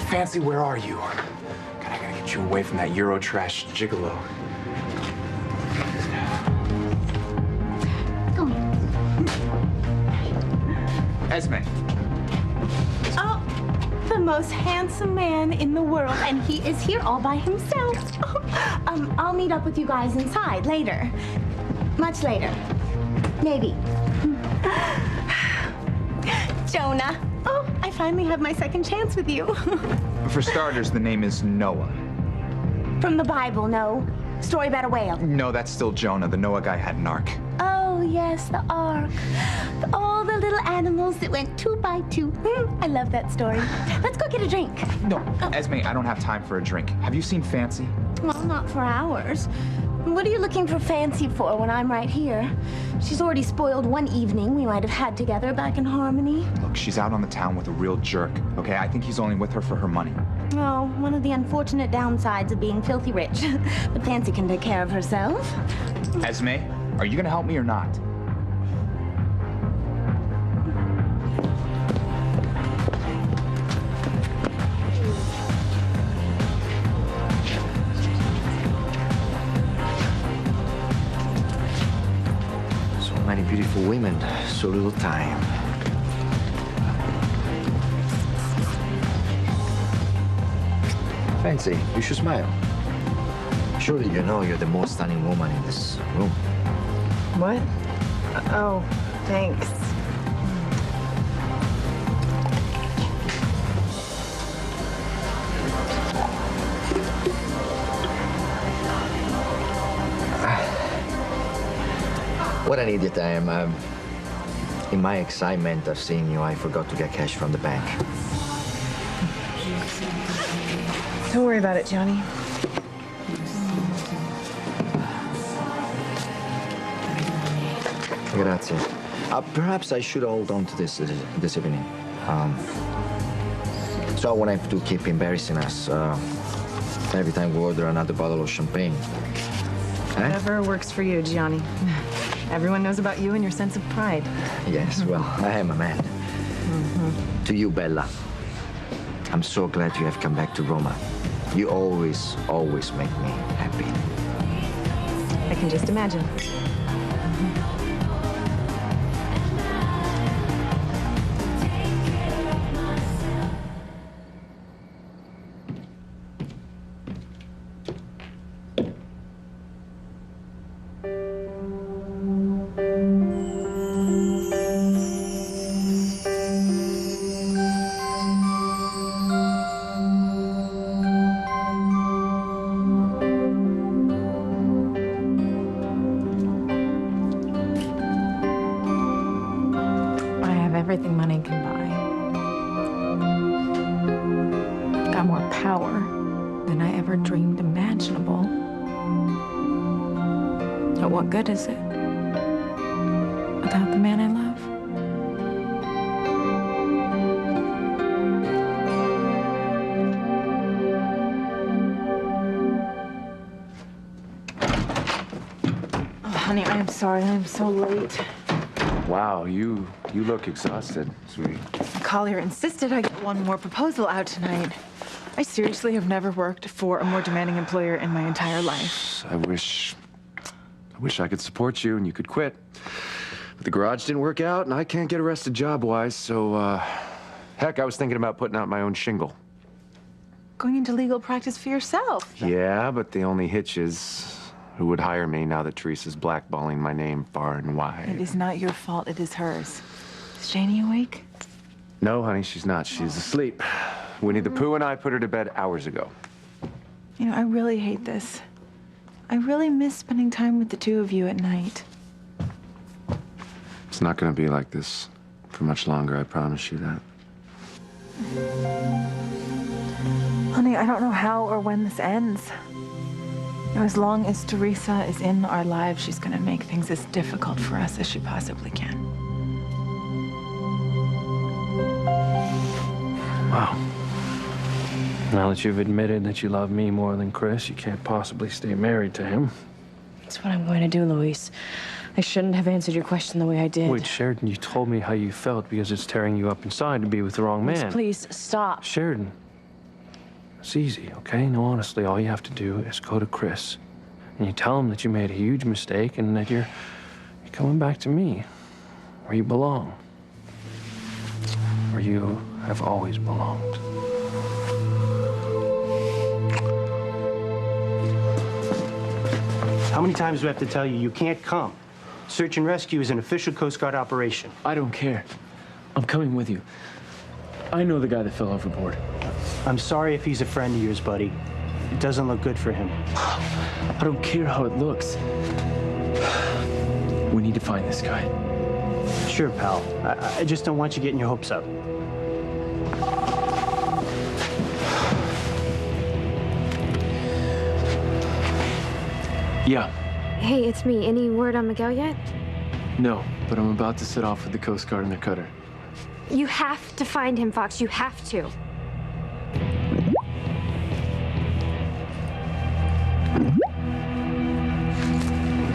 Fancy, where are you? God, I gotta get you away from that Euro trash gigolo. Come here. Esme. Oh, the most handsome man in the world, and he is here all by himself. I'll meet up with you guys inside later. Much later. Maybe. Jonah. Oh, I finally have my second chance with you. For starters, the name is Noah. From the Bible, no. Story about a whale. No, that's still Jonah. The Noah guy had an ark. Oh, yes, the ark. All the little animals that went 2 by 2. I love that story. Let's go get a drink. No, Esme, I don't have time for a drink. Have you seen Fancy? Well, not for hours. What are you looking for Fancy for when I'm right here? She's already spoiled one evening we might have had together back in Harmony. Look, she's out on the town with a real jerk, okay? I think he's only with her for her money. Oh, one of the unfortunate downsides of being filthy rich. But Fancy can take care of herself. Esme, are you gonna help me or not? Many beautiful women, so little time. Fancy, you should smile. Surely you know you're the most stunning woman in this room. What? Oh, thanks. What an idiot I am. In my excitement of seeing you, I forgot to get cash from the bank. Don't worry about it, Johnny. Grazie. Perhaps I should hold on to this evening. So I won't have to keep embarrassing us every time we order another bottle of champagne. Whatever works for you, Gianni. Everyone knows about you and your sense of pride. Yes, well, I am a man. To you, Bella. I'm so glad you have come back to Roma. You always, always make me happy. I can just imagine. Everything money can buy. Got more power than I ever dreamed imaginable. But what good is it without the man I love? Oh, honey, I am sorry. I'm so late. Wow, you look exhausted, sweetie. Collier insisted I get one more proposal out tonight. I seriously have never worked for a more demanding employer in my entire life. I wish I could support you and you could quit. But the garage didn't work out and I can't get arrested job-wise, so, heck, I was thinking about putting out my own shingle. Going into legal practice for yourself. Yeah, but the only hitch is who would hire me now that Teresa's blackballing my name far and wide. It is not your fault, it is hers. Is Janie awake? No, honey, she's not. She's asleep. Winnie the Pooh and I put her to bed hours ago. You know, I really hate this. I really miss spending time with the two of you at night. It's not gonna be like this for much longer, I promise you that. Honey, I don't know how or when this ends. You know, as long as Teresa is in our lives, she's gonna make things as difficult for us as she possibly can. Wow. Now that you've admitted that you love me more than Chris, you can't possibly stay married to him. That's what I'm going to do, Luis. I shouldn't have answered your question the way I did. Wait, Sheridan, you told me how you felt because it's tearing you up inside to be with the wrong man. Please, stop. Sheridan, It's easy, okay? No, honestly, all you have to do is go to Chris and you tell him that you made a huge mistake and that you're coming back to me, where you belong, where you have always belonged. How many times do I have to tell you, you can't come? Search and rescue is an official Coast Guard operation. I don't care. I'm coming with you. I know the guy that fell overboard. I'm sorry if he's a friend of yours, buddy. It doesn't look good for him. I don't care how it looks. We need to find this guy. Sure, pal. I just don't want you getting your hopes up. Yeah. Hey, it's me. Any word on Miguel yet? No, but I'm about to set off with the Coast Guard in their cutter. You have to find him, Fox. You have to.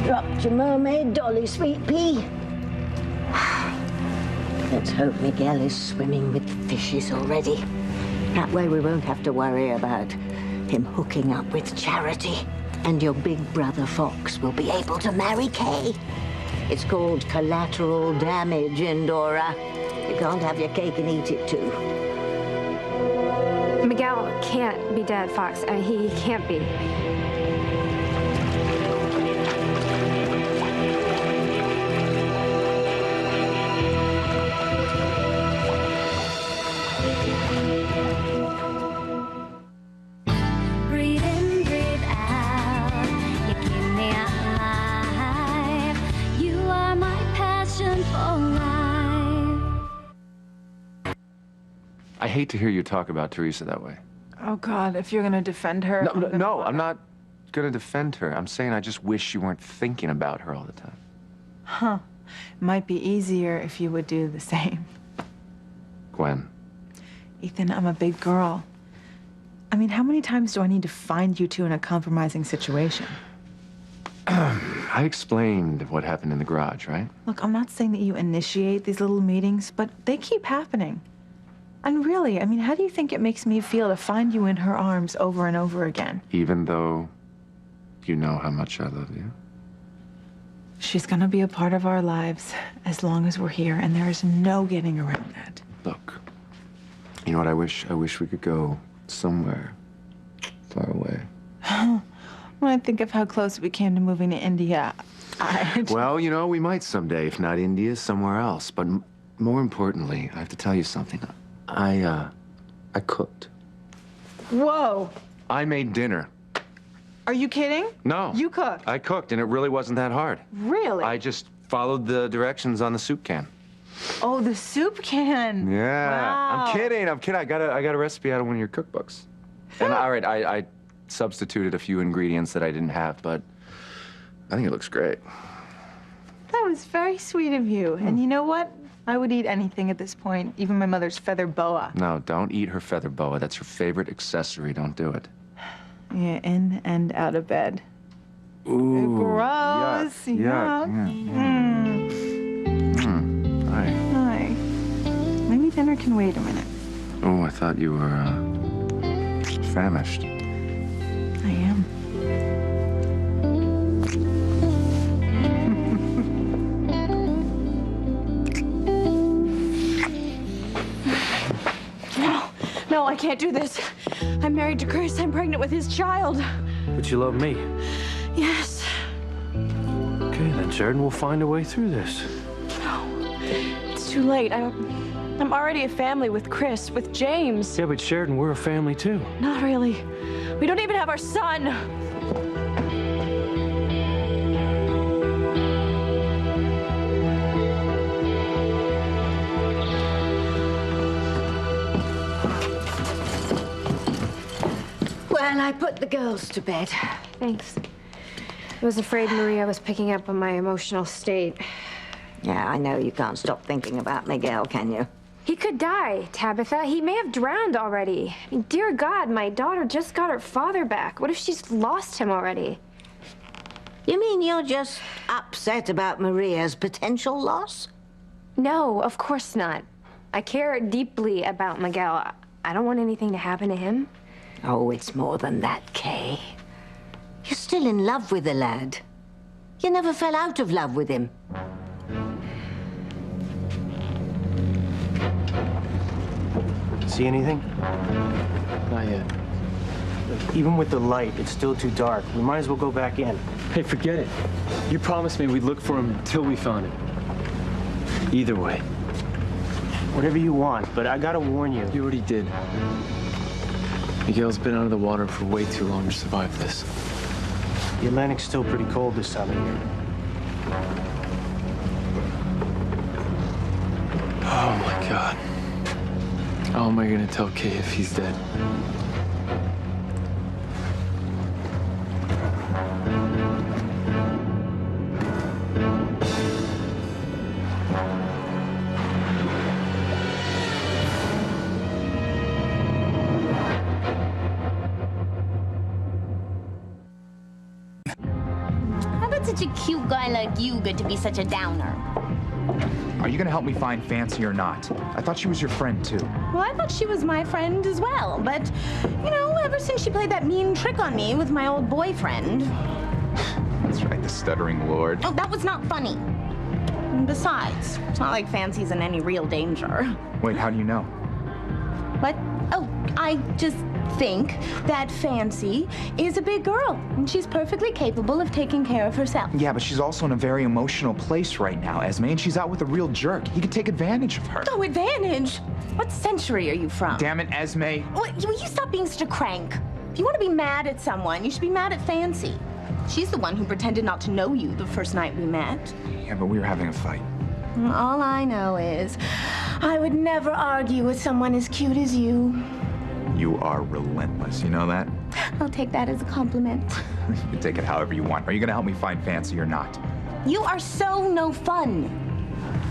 Dropped your mermaid dolly, sweet pea. Let's hope Miguel is swimming with the fishes already. That way we won't have to worry about him hooking up with Charity. And your big brother Fox will be able to marry Kay. It's called collateral damage, Indora. You can't have your cake and eat it too. Miguel can't be dead, Fox. He can't be. Breathe in, breathe out. You keep me alive. You are my passion for life. I hate to hear you talk about Teresa that way. Oh, God, if you're gonna defend her... I'm not gonna defend her. I'm saying I just wish you weren't thinking about her all the time. Huh. Might be easier if you would do the same. Gwen. Ethan, I'm a big girl. I mean, how many times do I need to find you two in a compromising situation? I explained what happened in the garage, right? Look, I'm not saying that you initiate these little meetings, but they keep happening. And really, I mean, how do you think it makes me feel to find you in her arms over and over again? Even though you know how much I love you. She's gonna be a part of our lives as long as we're here, and there is no getting around that. Look, you know what I wish? I wish we could go somewhere far away. When I think of how close we came to moving to India, Well, you know, we might someday, if not India, somewhere else. But more importantly, I have to tell you something. I cooked. Whoa! I made dinner. Are you kidding? No. You cooked? I cooked, and it really wasn't that hard. Really? I just followed the directions on the soup can. Oh, the soup can. Yeah. Wow. I'm kidding. I got a recipe out of one of your cookbooks. And all right, I substituted a few ingredients that I didn't have, but I think it looks great. That was very sweet of you. And you know what? I would eat anything at this point, even my mother's feather boa. No, don't eat her feather boa. That's her favorite accessory. Don't do it. Yeah, in and out of bed. Ooh. Gross. Yuck. Yuck. Hi. Hi. Maybe dinner can wait a minute. Oh, I thought you were famished. I am. No, I can't do this. I'm married to Chris. I'm pregnant with his child. But you love me. Yes. Okay, then, Sheridan, we'll find a way through this. No, it's too late. I'm already a family with Chris, with James. Yeah, but Sheridan, we're a family too. Not really. We don't even have our son. Well, I put the girls to bed. Thanks. I was afraid Maria was picking up on my emotional state. Yeah, I know you can't stop thinking about Miguel, can you? He could die, Tabitha. He may have drowned already. I mean, dear God, my daughter just got her father back. What if she's lost him already? You mean you're just upset about Maria's potential loss? No, of course not. I care deeply about Miguel. I don't want anything to happen to him. Oh, it's more than that, Kay. You're still in love with the lad. You never fell out of love with him. See anything? Not yet. Even with the light, it's still too dark. We might as well go back in. Hey, forget it. You promised me we'd look for him till we found him. Either way. Whatever you want, but I gotta warn you. You already did. Miguel's been out of the water for way too long to survive this. The Atlantic's still pretty cold this time of year. Oh my God. How am I gonna tell Kay if he's dead? How about such a cute guy like you get to be such a downer? Are you gonna help me find Fancy or not? I thought she was your friend, too. Well, I thought she was my friend as well, but, you know, ever since she played that mean trick on me with my old boyfriend. That's right, the stuttering lord. Oh, that was not funny. And besides, it's not like Fancy's in any real danger. Wait, how do you know? What? Oh, I just think that Fancy is a big girl, and she's perfectly capable of taking care of herself. Yeah, but she's also in a very emotional place right now, Esme, and she's out with a real jerk. He could take advantage of her. Oh, advantage? What century are you from? Damn it, Esme. Will you stop being such a crank? If you want to be mad at someone, you should be mad at Fancy. She's the one who pretended not to know you the first night we met. Yeah, but we were having a fight. All I know is I would never argue with someone as cute as you. You are relentless, you know that? I'll take that as a compliment. You can take it however you want. Are you gonna help me find Fancy or not? You are so no fun.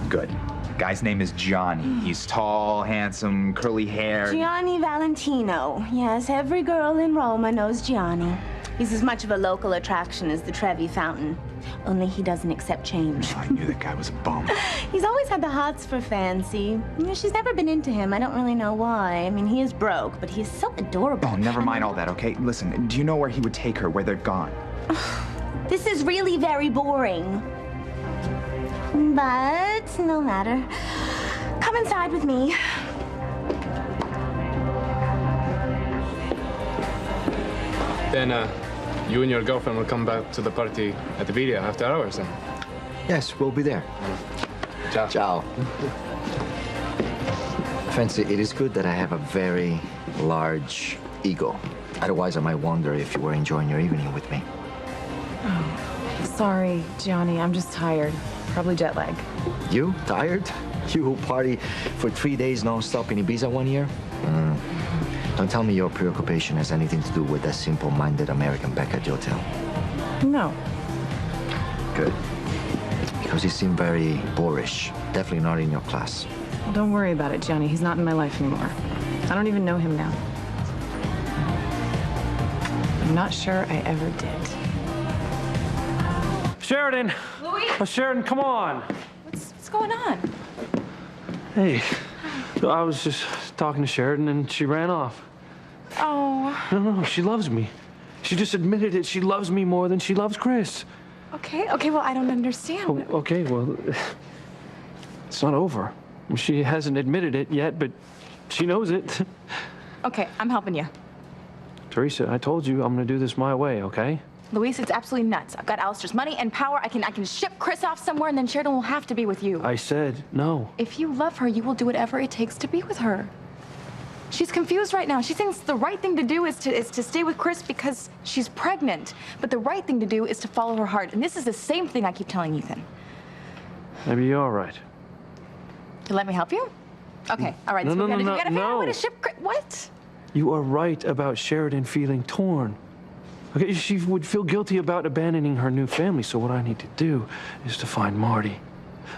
Good. Guy's name is Johnny. He's tall, handsome, curly hair. Gianni Valentino. Yes, every girl in Roma knows Gianni. He's as much of a local attraction as the Trevi Fountain. Only he doesn't accept change. I knew that guy was a bum. He's always had the hots for Fancy. You know, she's never been into him. I don't really know why. I mean, he is broke, but he's so adorable. Oh, never mind all that, okay? Listen, do you know where he would take her, where they're gone? This is really very boring. But no matter. Come inside with me. Then, you and your girlfriend will come back to the party at the video after hours, then? Yes, we'll be there. Ciao. Ciao. Fancy, it is good that I have a very large ego. Otherwise, I might wonder if you were enjoying your evening with me. Oh, sorry, Gianni. I'm just tired. Probably jet lag. You? Tired? You who party for 3 days non-stop in Ibiza one year? Don't tell me your preoccupation has anything to do with that simple-minded American back at the hotel. No. Good. Because you seem very boorish. Definitely not in your class. Don't worry about it, Gianni. He's not in my life anymore. I don't even know him now. I'm not sure I ever did. Sheridan! Louis? Oh, Sheridan, come on! What's going on? Hey, I was just talking to Sheridan and she ran off. Oh. No, she loves me. She just admitted it. She loves me more than she loves Chris. Okay, well, I don't understand. Oh, okay, well, it's not over. She hasn't admitted it yet, but she knows it. Okay, I'm helping you. Teresa, I told you I'm gonna do this my way, okay? Luis, it's absolutely nuts. I've got Alistair's money and power. I can ship Chris off somewhere, and then Sheridan will have to be with you. I said no. If you love her, you will do whatever it takes to be with her. She's confused right now. She thinks the right thing to do is to stay with Chris because she's pregnant. But the right thing to do is to follow her heart. And this is the same thing I keep telling Ethan. Maybe you're right. To let me help you? Okay, all right. No, so no, we gotta no, figure out a way no. to ship Chris. What? You are right about Sheridan feeling torn. Okay, she would feel guilty about abandoning her new family, so what I need to do is to find Marty.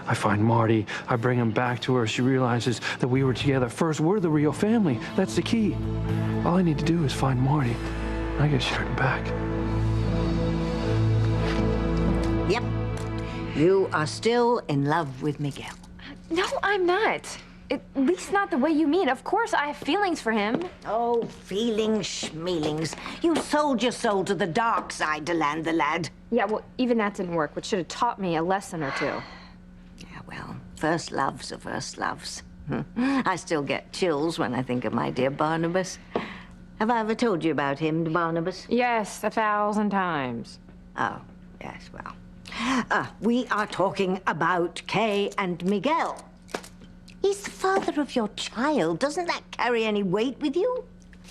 I find Marty, I bring him back to her. She realizes that we were together first. We're the real family. That's the key. All I need to do is find Marty. I get Sheridan back. Yep. You are still in love with Miguel. No, I'm not. At least not the way you mean. Of course, I have feelings for him. Oh, feelings, schmeelings. You sold your soul to the dark side to land the lad. Yeah, well, even that didn't work, which should have taught me a lesson or two. Yeah, well, first loves are first loves. I still get chills when I think of my dear Barnabas. Have I ever told you about him, Barnabas? Yes, 1,000 times. Oh, yes, well. We are talking about Kay and Miguel. He's the father of your child. Doesn't that carry any weight with you?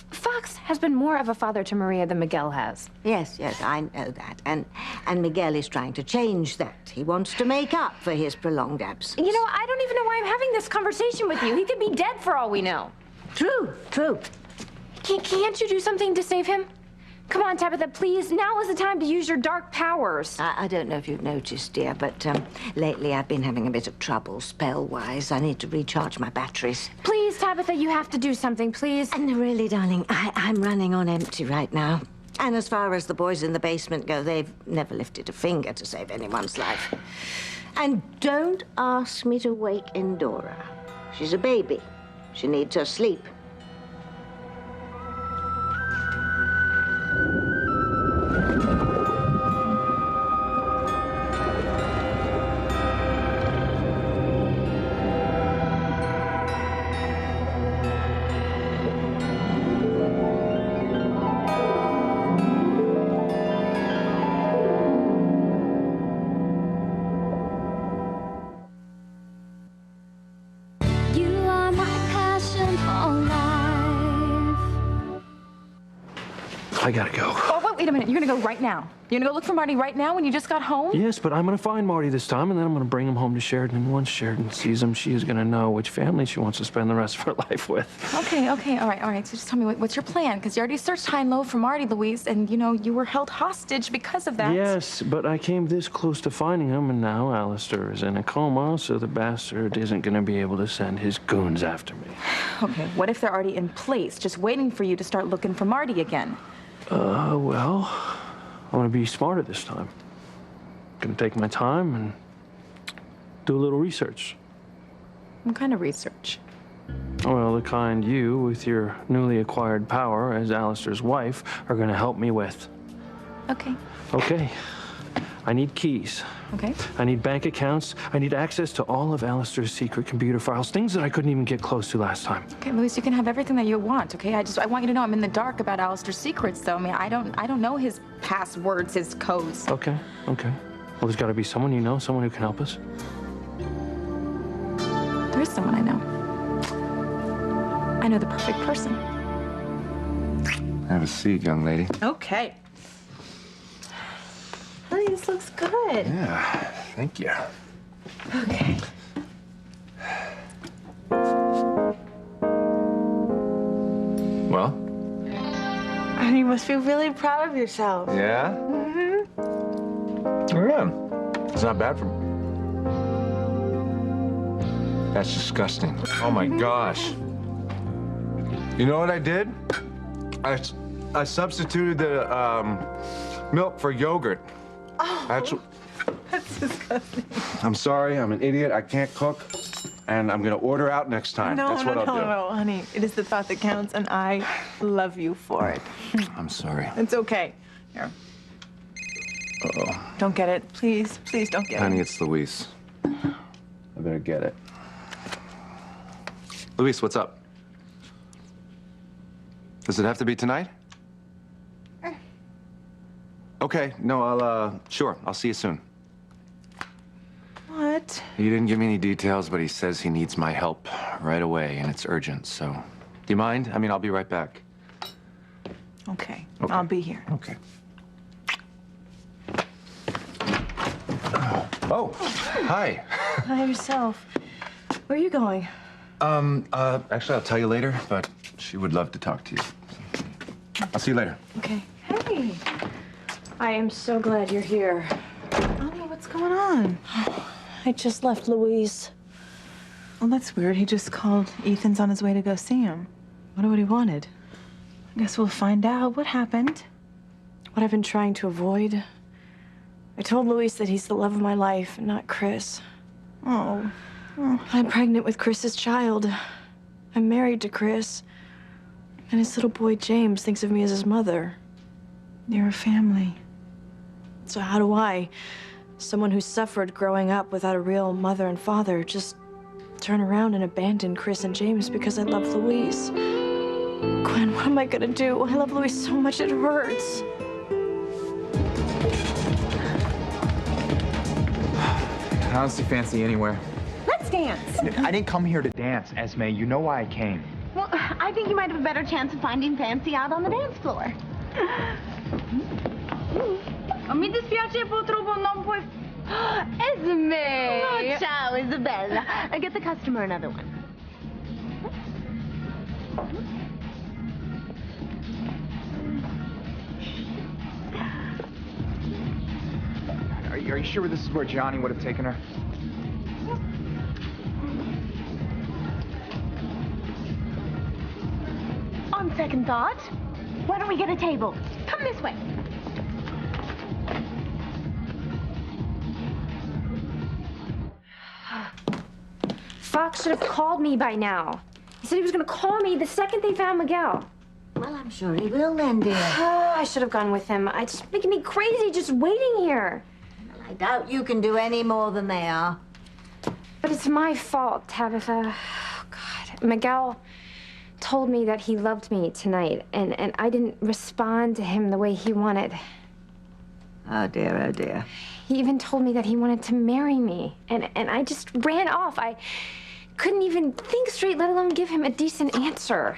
Fox has been more of a father to Maria than Miguel has. Yes, I know that. And Miguel is trying to change that. He wants to make up for his prolonged absence. You know, I don't even know why I'm having this conversation with you. He could be dead for all we know. True. Can't you do something to save him? Come on, Tabitha, please. Now is the time to use your dark powers. I don't know if you've noticed, dear, but lately I've been having a bit of trouble spell-wise. I need to recharge my batteries. Please, Tabitha, you have to do something, please. And really, darling, I'm running on empty right now. And as far as the boys in the basement go, they've never lifted a finger to save anyone's life. And don't ask me to wake Endora. She's a baby. She needs her sleep. You are my passion for life. I gotta go. Oh, wait a minute. You're gonna go right now. You're gonna go look for Marty right now when you just got home? Yes, but I'm gonna find Marty this time, and then I'm gonna bring him home to Sheridan. And once Sheridan sees him, she is gonna know which family she wants to spend the rest of her life with. Okay, all right. So just tell me, what's your plan? Because you already searched high and low for Marty, Louise, and, you know, you were held hostage because of that. Yes, but I came this close to finding him, and now Alistair is in a coma, so the bastard isn't gonna be able to send his goons after me. Okay, what if they're already in place, just waiting for you to start looking for Marty again? Well, I'm gonna be smarter this time. Gonna take my time and do a little research. What kind of research? Well, the kind you, with your newly acquired power as Alistair's wife, are gonna help me with. Okay. Okay. I need keys. Okay. I need bank accounts. I need access to all of Alistair's secret computer files, things that I couldn't even get close to last time. Okay, Louise, you can have everything that you want, okay? I want you to know I'm in the dark about Alistair's secrets, though. I mean, I don't know his passwords, his codes. Okay. Well, there's gotta be someone you know, someone who can help us. There is someone I know. I know the perfect person. Have a seat, young lady. Okay. Honey, this looks good. Yeah, thank you. Okay. Well? Honey, you must be really proud of yourself. Yeah? Yeah. It's not bad for me. That's disgusting. Oh my gosh. You know what I did? I substituted the milk for yogurt. Oh, That's disgusting. I'm sorry, I'm an idiot. I can't cook. And I'm gonna order out next time. That's what I'll do. No, honey. It is the thought that counts, and I love you for it. I'm sorry. It's okay. Here. Uh-oh. Don't get it. Please don't get Honey, it. it's Luis. I better get it. Luis, what's up? Does it have to be tonight? Okay, no, sure, I'll see you soon. What? He didn't give me any details, but he says he needs my help right away, and it's urgent, so. Do you mind? I mean, I'll be right back. Okay. Okay. I'll be here. Okay. Oh, hi. Hi yourself. Where are you going? Actually, I'll tell you later, but she would love to talk to you. I'll see you later. Okay. Hey. I am so glad you're here. Mommy, what's going on? I just left Louise. Well, that's weird. He just called. Ethan's on his way to go see him. Wonder what he wanted. I guess we'll find out. What happened? What I've been trying to avoid. I told Louise that he's the love of my life, and not Chris. Oh. I'm pregnant with Chris's child. I'm married to Chris. And his little boy, James, thinks of me as his mother. You're a family. So how do I, someone who suffered growing up without a real mother and father, just turn around and abandon Chris and James because I love Louise? Gwen, what am I gonna do? I love Louise so much it hurts. I honestly fancy anywhere. Let's dance. I didn't come here to dance, Esme. You know why I came. Well, I think you might have a better chance of finding Fancy out on the dance floor. Mi dispiace, purtroppo non puoi... Esme! Oh, ciao, Isabella. Get the customer another one. Are you sure this is where Johnny would have taken her? On second thought, why don't we get a table? Come this way. Fox should have called me by now. He said he was gonna call me the second they found Miguel. Well, I'm sure he will then, dear. Oh, I should have gone with him. It's just making me crazy just waiting here. Well, I doubt you can do any more than they are. But it's my fault, Tabitha. Oh, God. Miguel told me that he loved me tonight, and I didn't respond to him the way he wanted. Oh, dear, oh, dear. He even told me that he wanted to marry me, and I just ran off. I couldn't even think straight, let alone give him a decent answer.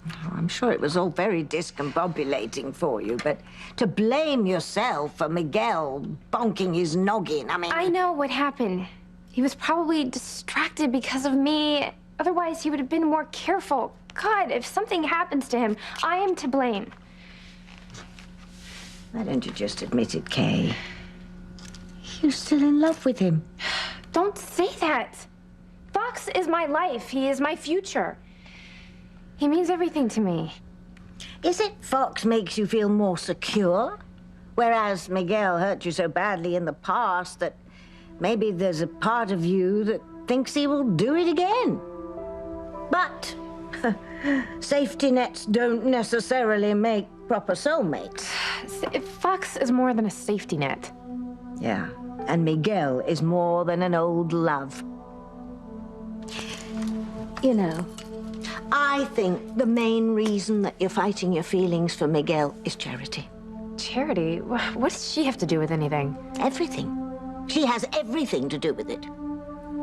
Oh, I'm sure it was all very discombobulating for you, but to blame yourself for Miguel bonking his noggin, I mean... I know what happened. He was probably distracted because of me. Otherwise, he would have been more careful. God, if something happens to him, I am to blame. Why don't you just admit it, Kay? You're still in love with him. Don't say that. Fox is my life. He is my future. He means everything to me. Is it Fox makes you feel more secure? Whereas Miguel hurt you so badly in the past that maybe there's a part of you that thinks he will do it again. But safety nets don't necessarily make proper soulmates. Fox is more than a safety net. Yeah, and Miguel is more than an old love. You know, I think the main reason that you're fighting your feelings for Miguel is Charity. Charity? What does she have to do with anything? Everything. She has everything to do with it.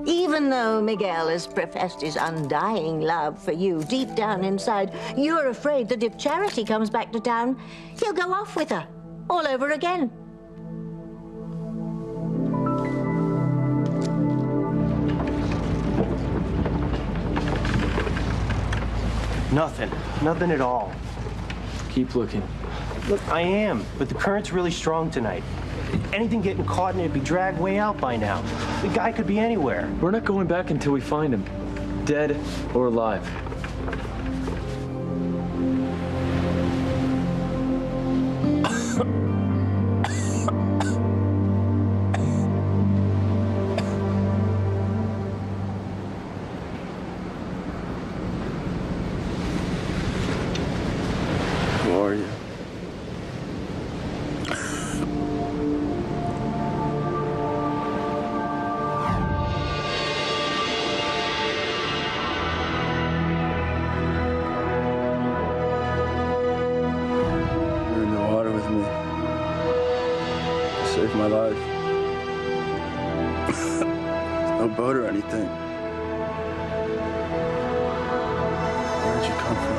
Even though Miguel has professed his undying love for you, deep down inside, you're afraid that if Charity comes back to town, he'll go off with her all over again. Nothing. Nothing at all. Keep looking. Look, I am, but the current's really strong tonight. Anything getting caught in it'd be dragged way out by now. The guy could be anywhere. We're not going back until we find him, dead or alive. Who are you? You're in the water with me. You saved my life. There's no boat or anything. Where did you come from?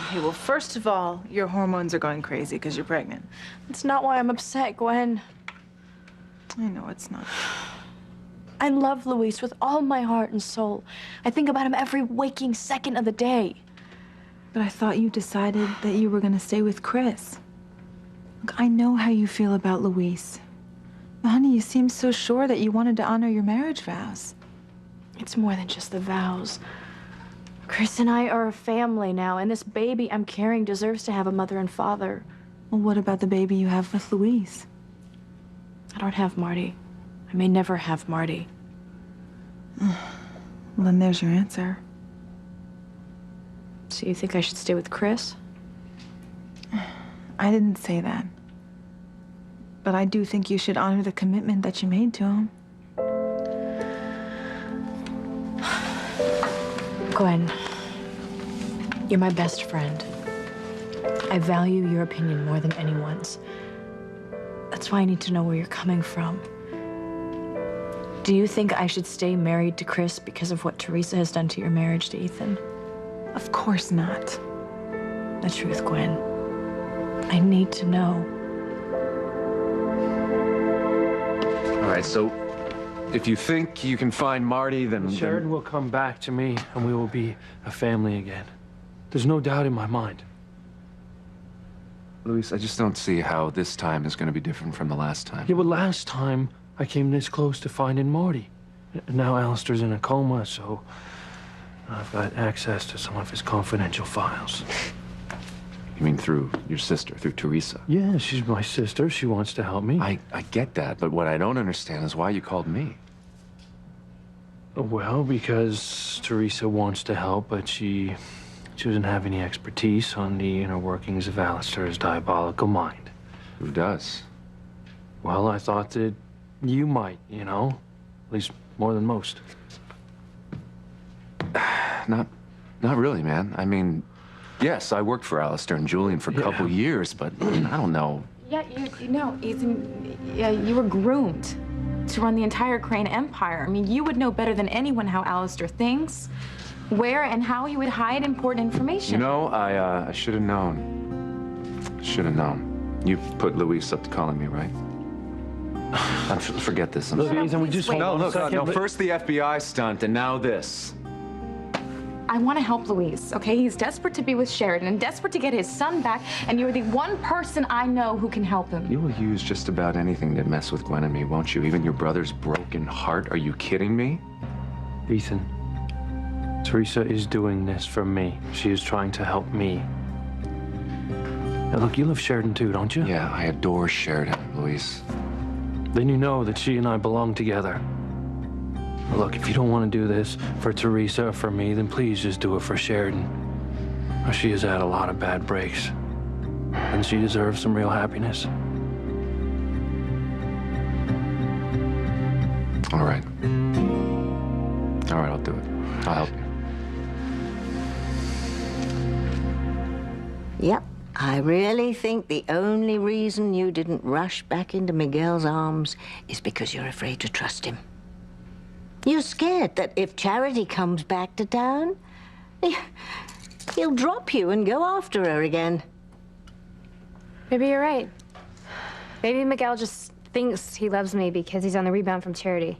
Okay, well, first of all, your hormones are going crazy because you're pregnant. It's not why I'm upset, Gwen. I know it's not. I love Luis with all my heart and soul. I think about him every waking second of the day. But I thought you decided that you were going to stay with Chris. Look, I know how you feel about Luis. But honey, you seem so sure that you wanted to honor your marriage vows. It's more than just the vows. Chris and I are a family now, and this baby I'm carrying deserves to have a mother and father. Well, what about the baby you have with Louise? I don't have Marty. I may never have Marty. Well, then there's your answer. So you think I should stay with Chris? I didn't say that. But I do think you should honor the commitment that you made to him. Gwen, you're my best friend. I value your opinion more than anyone's. That's why I need to know where you're coming from. Do you think I should stay married to Chris because of what Teresa has done to your marriage to Ethan? Of course not. The truth, Gwen. I need to know. All right, so if you think you can find Marty, then... Sheridan will come back to me, and we will be a family again. There's no doubt in my mind. Luis, I just don't see how this time is going to be different from the last time. Yeah, but last time, I came this close to finding Marty. Now Alistair's in a coma, so I've got access to some of his confidential files. You mean through your sister, through Teresa? Yeah, she's my sister. She wants to help me. I get that, but what I don't understand is why you called me. Well, because Teresa wants to help, but she doesn't have any expertise on the inner workings of Alistair's diabolical mind. Who does? Well, I thought that you might, you know? At least more than most. Not really, man. I mean, yes, I worked for Alistair and Julian for a couple years, but I don't know. Yeah, you know, Ethan, yeah, you were groomed to run the entire Crane Empire. I mean, you would know better than anyone how Alistair thinks, where and how he would hide important information. You know, I should have known. Should have known. You put Luis up to calling me, right? Forget this. Look, Ethan, we just... No, first the FBI stunt, and now this. I want to help Louise, okay? He's desperate to be with Sheridan and desperate to get his son back, and you're the one person I know who can help him. You will use just about anything to mess with Gwen and me, won't you? Even your brother's broken heart? Are you kidding me? Ethan, Teresa is doing this for me. She is trying to help me. Now, look, you love Sheridan too, don't you? Yeah, I adore Sheridan, Luis. Then you know that she and I belong together. Look, if you don't want to do this for Teresa or for me, then please just do it for Sheridan. She has had a lot of bad breaks, and she deserves some real happiness. All right. All right, I'll do it. I'll help you. Yep. I really think the only reason you didn't rush back into Miguel's arms is because you're afraid to trust him. You're scared that if Charity comes back to town, he'll drop you and go after her again. Maybe you're right. Maybe Miguel just thinks he loves me because he's on the rebound from Charity.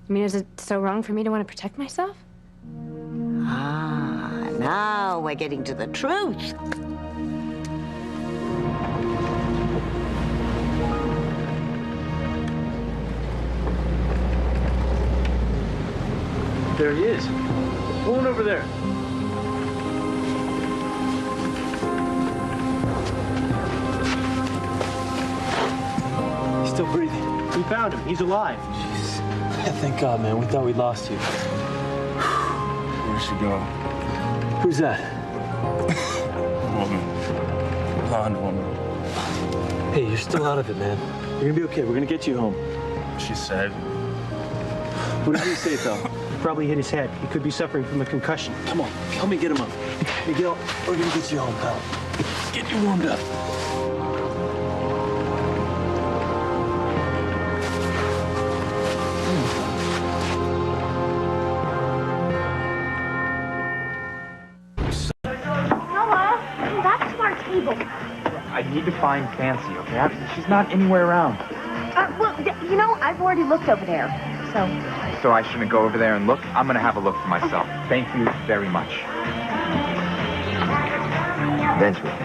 I mean, is it so wrong for me to want to protect myself? Ah, now we're getting to the truth. There he is. Pulling over there. He's still breathing. We found him. He's alive. Jeez. Thank God, man. We thought we'd lost you. Where'd she go? Who's that? Woman. Blonde woman. Hey, you're still out of it, man. You're gonna be okay. We're gonna get you home. She said. What did he say, though? He probably hit his head. He could be suffering from a concussion. Come on, help me get him up. Miguel, we're gonna get you home, pal. Get you warmed up. Noah, come back to our table. I need to find Fancy, okay? She's not anywhere around. Well, you know, I've already looked over there, so... So I shouldn't go over there and look? I'm gonna have a look for myself. Thank you very much. Dance with me.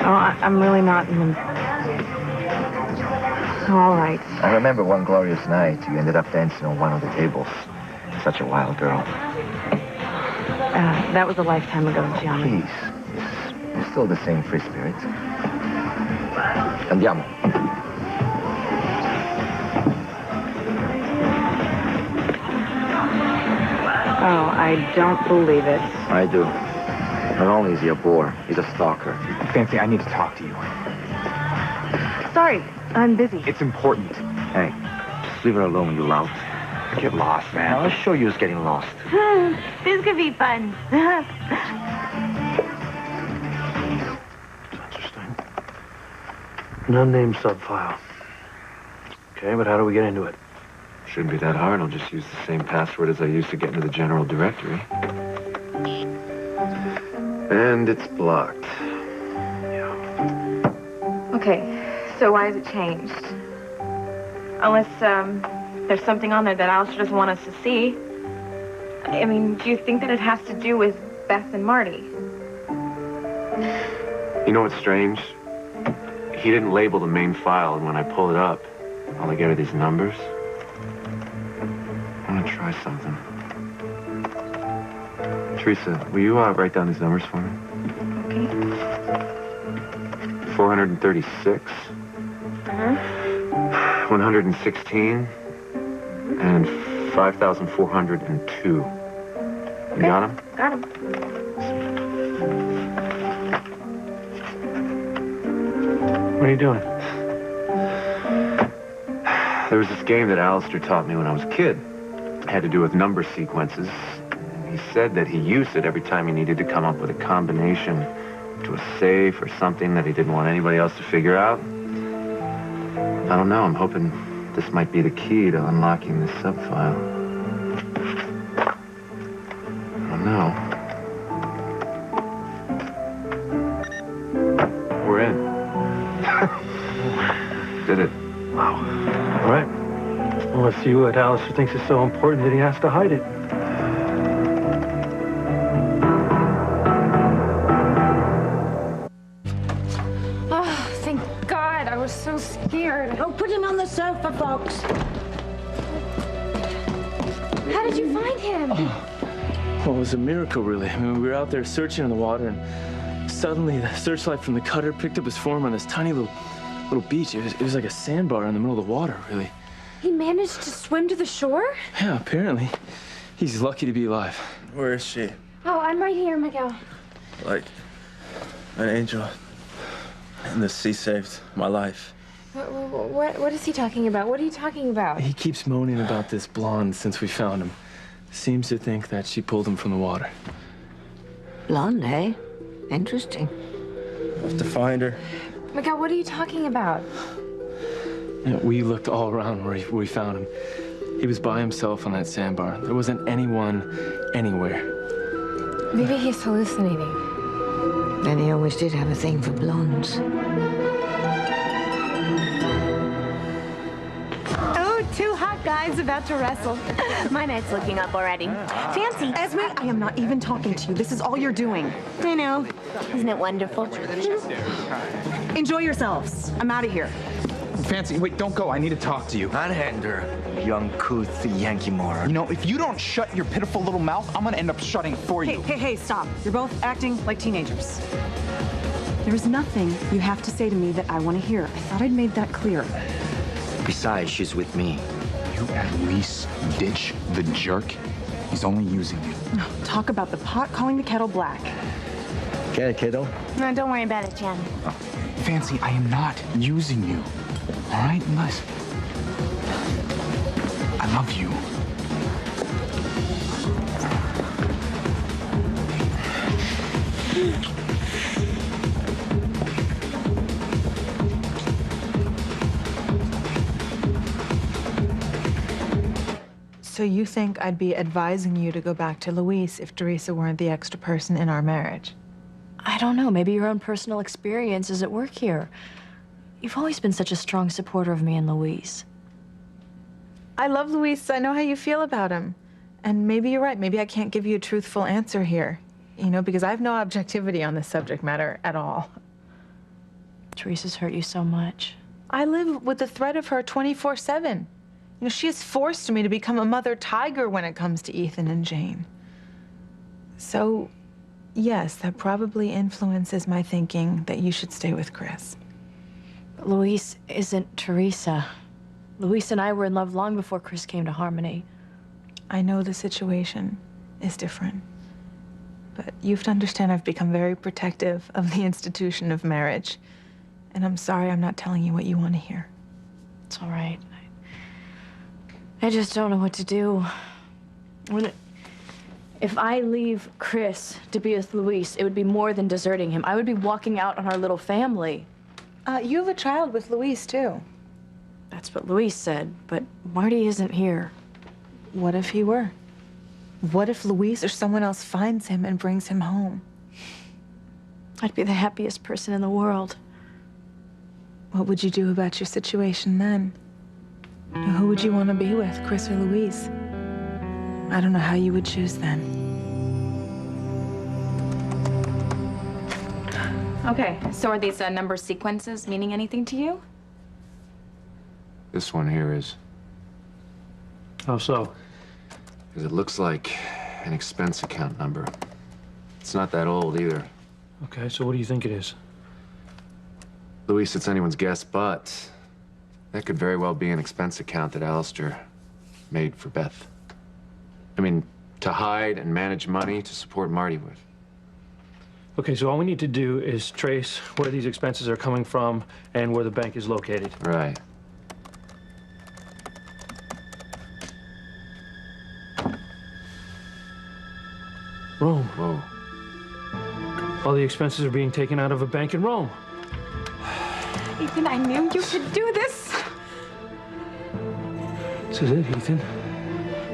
Oh, I'm really not in the... All right. I remember one glorious night you ended up dancing on one of the tables. Such a wild girl. That was a lifetime ago, Gianni. Please. You're still the same free spirit. Andiamo. Oh, I don't believe it. I do. Not only is he a bore, he's a stalker. Fancy, I need to talk to you. Sorry, I'm busy. It's important. Hey, just leave her alone, you lout. Get lost, man. I'll show you who's getting lost. This could be fun. Interesting. An unnamed subfile. Okay, but how do we get into it? Shouldn't be that hard. I'll just use the same password as I used to get into the general directory. And it's blocked. Okay, so why has it changed? Unless, there's something on there that Alistair doesn't want us to see. I mean, do you think that it has to do with Beth and Marty? You know what's strange? He didn't label the main file, and when I pull it up, all I get are these numbers. I'm gonna try something. Teresa, will you write down these numbers for me? Okay. 436. 116. And 5,402. You got them? Got them. What are you doing? There was this game that Alistair taught me when I was a kid. It had to do with number sequences. He said that he used it every time he needed to come up with a combination to a safe or something that he didn't want anybody else to figure out. I don't know. I'm hoping this might be the key to unlocking this subfile. I don't know. We're in. Did it. Wow. All right. Well, let's see what Alistair thinks is so important that he has to hide it. Oh, thank God. I was so scared. Oh, put him on the sofa, Fox. How did you find him? Well, it was a miracle, really. I mean, we were out there searching in the water, and suddenly the searchlight from the cutter picked up his form on this tiny little beach. It was like a sandbar in the middle of the water, really. He managed to swim to the shore? Yeah, apparently. He's lucky to be alive. Where is she? Oh, I'm right here, Miguel. Like an angel. And the sea saved my life. What is he talking about? What are you talking about? He keeps moaning about this blonde since we found him. Seems to think that she pulled him from the water. Blonde, eh? Interesting. I have to find her. Miguel, what are you talking about? You know, we looked all around where we found him. He was by himself on that sandbar. There wasn't anyone anywhere. Maybe he's hallucinating. And he always did have a thing for blondes. Oh, two hot guys about to wrestle. My night's looking up already. Fancy. Esme, I am not even talking to you. This is all you're doing. I know. Isn't it wonderful? Enjoy yourselves. I'm out of here. Fancy, wait, don't go. I need to talk to you. Unhand her, young couth Yankee moron. You know, if you don't shut your pitiful little mouth, I'm gonna end up shutting for you. Hey, stop. You're both acting like teenagers. There is nothing you have to say to me that I want to hear. I thought I'd made that clear. Besides, she's with me. You at least ditch the jerk. He's only using you. No, talk about the pot calling the kettle black. Get it, kiddo? No, don't worry about it, Jen. Fancy, I am not using you. All right, listen. I love you. So you think I'd be advising you to go back to Luis if Teresa weren't the extra person in our marriage? I don't know. Maybe your own personal experience is at work here. You've always been such a strong supporter of me and Luis. I love Luis. I know how you feel about him. And maybe you're right. Maybe I can't give you a truthful answer here. You know, because I have no objectivity on this subject matter at all. Teresa's hurt you so much. I live with the threat of her 24/7. You know, she has forced me to become a mother tiger when it comes to Ethan and Jane. So, yes, that probably influences my thinking that you should stay with Chris. But Luis isn't Teresa. Luis and I were in love long before Chris came to Harmony. I know the situation is different. But you have to understand I've become very protective of the institution of marriage. And I'm sorry I'm not telling you what you want to hear. It's all right. I just don't know what to do. If I leave Chris to be with Luis, it would be more than deserting him. I would be walking out on our little family. You have a child with Luis, too. That's what Luis said, but Marty isn't here. What if he were? What if Luis or someone else finds him and brings him home? I'd be the happiest person in the world. What would you do about your situation then? Who would you want to be with, Chris or Luis? I don't know how you would choose then. Okay, so are these number sequences meaning anything to you? This one here is. How so? Because it looks like an expense account number. It's not that old either. Okay, so what do you think it is? Luis, it's anyone's guess, but that could very well be an expense account that Alistair made for Beth. I mean, to hide and manage money to support Marty with. Okay, so all we need to do is trace where these expenses are coming from and where the bank is located. Right. Rome. Whoa. All the expenses are being taken out of a bank in Rome. Ethan, I knew you could do this. This is it, Ethan.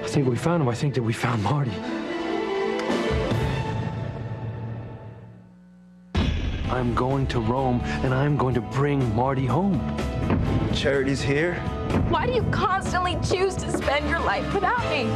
I think we found him. I think that we found Marty. I'm going to Rome, and I'm going to bring Marty home. Charity's here? Why do you constantly choose to spend your life without me?